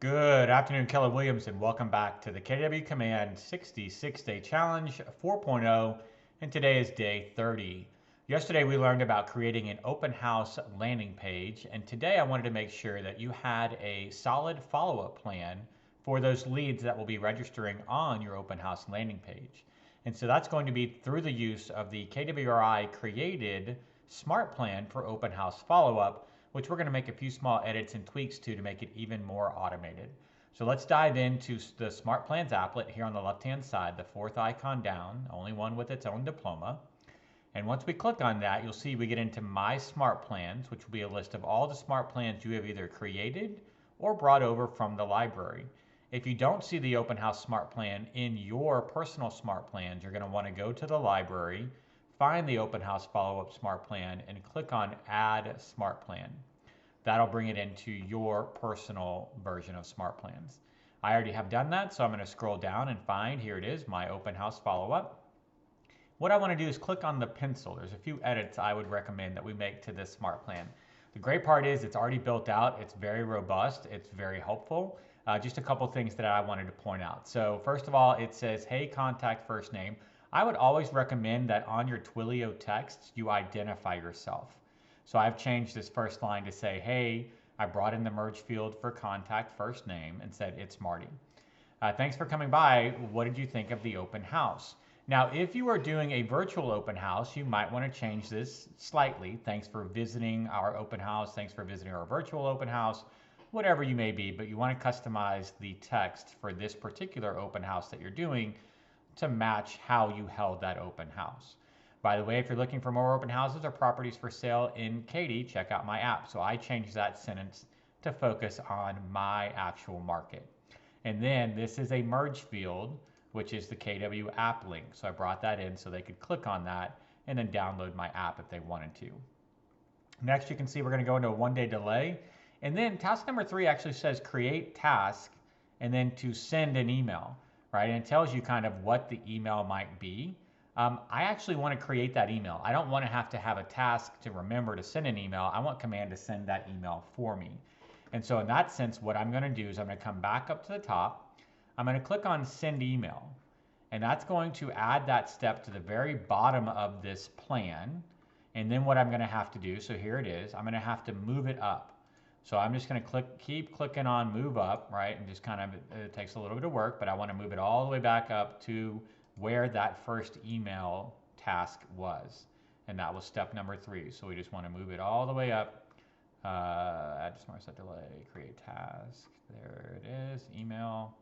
Good afternoon, Keller Williams, and welcome back to the KW Command 66-Day Challenge 4.0, and today is day 30. Yesterday we learned about creating an open house landing page, and today I wanted to make sure that you had a solid follow-up plan for those leads that will be registering on your open house landing page. And so that's going to be through the use of the KWRI created SmartPlan for open house follow-up, which we're going to make a few small edits and tweaks to make it even more automated. So let's dive into the SmartPlans applet here on the left-hand side, the fourth icon down, only one with its own diploma. And once we click on that, you'll see we get into My Smart Plans, which will be a list of all the smart plans you have either created or brought over from the library. If you don't see the Open House Smart Plan in your personal smart plans, you're going to want to go to the library, find the Open House Follow-Up Smart Plan, and click on Add Smart Plan. That'll bring it into your personal version of Smart Plans. I already have done that, so I'm going to scroll down and find, here it is, my Open House Follow-Up. What I want to do is click on the pencil. There's a few edits I would recommend that we make to this Smart Plan. The great part is it's already built out. It's very robust. It's very helpful. Just a couple things that I wanted to point out. So first of all, it says, hey, contact first name. I would always recommend that on your Twilio texts, you identify yourself. So I've changed this first line to say, hey, I brought in the merge field for contact first name and said, it's Marty. Thanks for coming by. What did you think of the open house? Now, if you are doing a virtual open house, you might want to change this slightly. Thanks for visiting our open house. Thanks for visiting our virtual open house, whatever you may be, but you want to customize the text for this particular open house that you're doing to match how you held that open house. By the way, if you're looking for more open houses or properties for sale in Katy, check out my app. So I changed that sentence to focus on my actual market. And then this is a merge field, which is the KW app link. So I brought that in so they could click on that and then download my app if they wanted to. Next, you can see we're going to go into a 1-day delay. And then task number 3 actually says create task and then to send an email, right? And it tells you kind of what the email might be. I actually want to create that email. I don't want to have a task to remember to send an email. I want Command to send that email for me. And so in that sense, what I'm going to do is I'm going to come back up to the top. I'm going to click on send email. And that's going to add that step to the very bottom of this plan. And then what I'm going to have to do, so here it is, I'm going to have to move it up. So I'm just going to keep clicking on move up, right? And just kind of, it takes a little bit of work, but I want to move it all the way back up to where that first email task was. And that was step number 3. So we just want to move it all the way up. Add smart set delay, create task. There it is, email,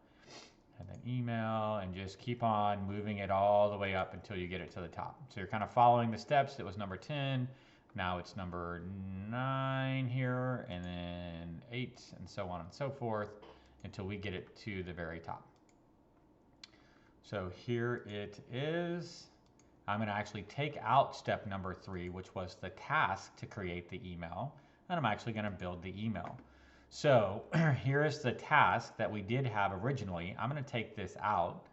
and then email, and just keep on moving it all the way up until you get it to the top. So you're kind of following the steps. It was number 10. Now it's number 9 here, and then 8, and so on and so forth until we get it to the very top. So here it is. I'm going to actually take out step number 3, which was the task to create the email, and I'm actually going to build the email. So here is the task that we did have originally. I'm going to take this out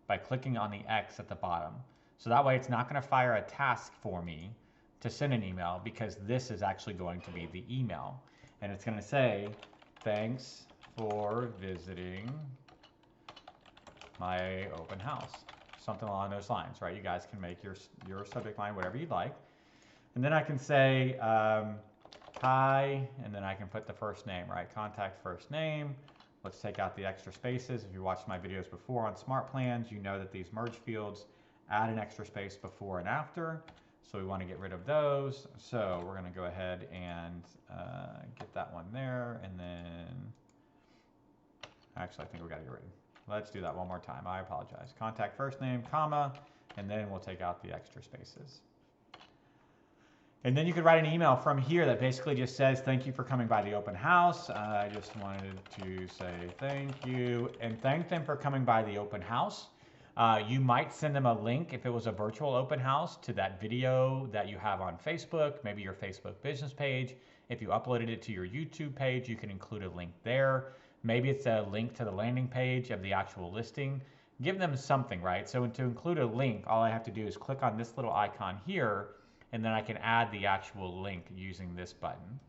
by clicking on the X at the bottom. So that way it's not going to fire a task for me to send an email, because this is actually going to be the email. And it's going to say, thanks for visiting my open house. Something along those lines, right? You guys can make your subject line whatever you'd like. And then I can say, hi, and then I can put the first name, right? Contact first name. Let's take out the extra spaces. If you watched my videos before on Smart Plans, you know that these merge fields add an extra space before and after. So we want to get rid of those. So we're going to go ahead and get that one there. And then, actually, I think we got to get rid of it. Let's do that one more time. I apologize. Contact first name, comma, and then we'll take out the extra spaces. And then you could write an email from here that basically just says, thank you for coming by the open house. I just wanted to say thank you and thank them for coming by the open house. You might send them a link if it was a virtual open house to that video that you have on Facebook, maybe your Facebook business page. If you uploaded it to your YouTube page, you can include a link there. Maybe it's a link to the landing page of the actual listing. Give them something, right? So to include a link, all I have to do is click on this little icon here, and then I can add the actual link using this button.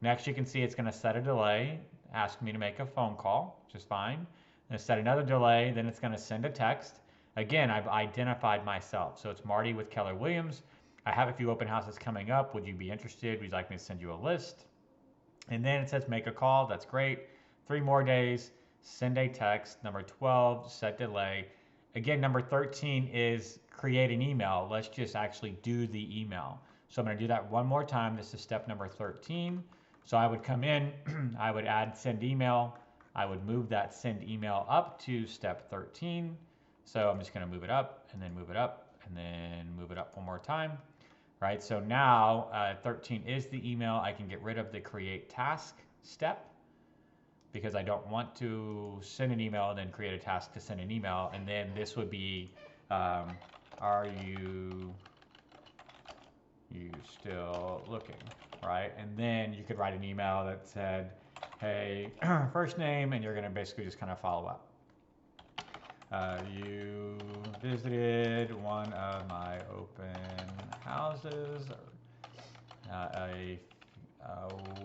Next, you can see it's going to set a delay ask me to make a phone call, which is fine. And set another delay, then it's going to send a text. Again, I've identified myself. So it's Marty with Keller Williams. I have a few open houses coming up. Would you be interested? Would you like me to send you a list? And then it says make a call. That's great. 3 more days, send a text. Number 12, set delay. Again, number 13 is create an email. Let's just actually do the email. So I'm going to do that one more time. This is step number 13. So I would come in, I would add send email. I would move that send email up to step 13. So I'm just going to move it up and then move it up and then move it up one more time. Right, so now 13 is the email. I can get rid of the create task step because I don't want to send an email and then create a task to send an email. And then this would be, are you still looking, right? And then you could write an email that said, hey, first name, and you're going to basically just kind of follow up. You visited one of my open houses a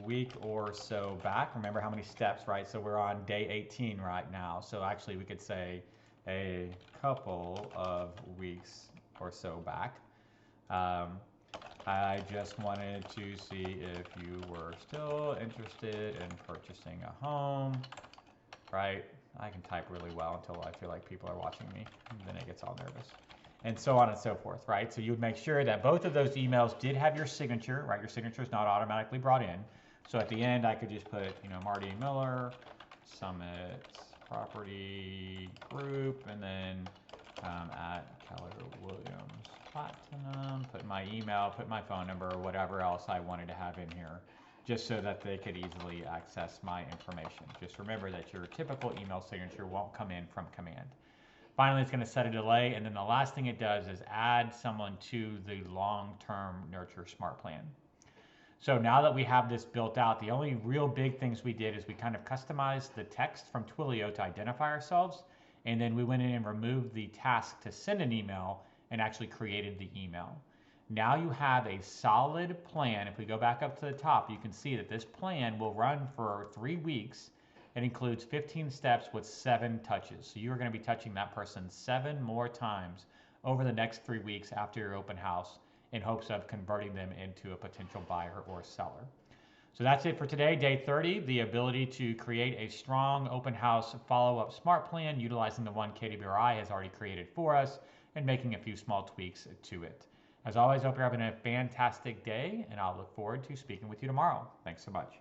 week or so back. Remember how many steps, right? So we're on day 18 right now. So actually we could say a couple of weeks or so back. I just wanted to see if you were still interested in purchasing a home, right? I can type really well until I feel like people are watching me, and then it gets all nervous. And so on and so forth, right? So you would make sure that both of those emails did have your signature, right? Your signature is not automatically brought in. So at the end, I could just put, Marty Miller, Summit Property Group, and then at Keller Williams Platinum, put my email, put my phone number, or whatever else I wanted to have in here, just so that they could easily access my information. Just remember that your typical email signature won't come in from command. Finally, it's going to set a delay, and then the last thing it does is add someone to the long-term nurture smart plan. So now that we have this built out, the only real big things we did is we kind of customized the text from Twilio to identify ourselves, and then we went in and removed the task to send an email and actually created the email. Now you have a solid plan. If we go back up to the top, you can see that this plan will run for 3 weeks. It includes 15 steps with 7 touches. So you are going to be touching that person 7 more times over the next 3 weeks after your open house in hopes of converting them into a potential buyer or seller. So that's it for today, day 30, the ability to create a strong open house follow-up smart plan utilizing the one Katy has already created for us and making a few small tweaks to it. As always, I hope you're having a fantastic day, and I'll look forward to speaking with you tomorrow. Thanks so much.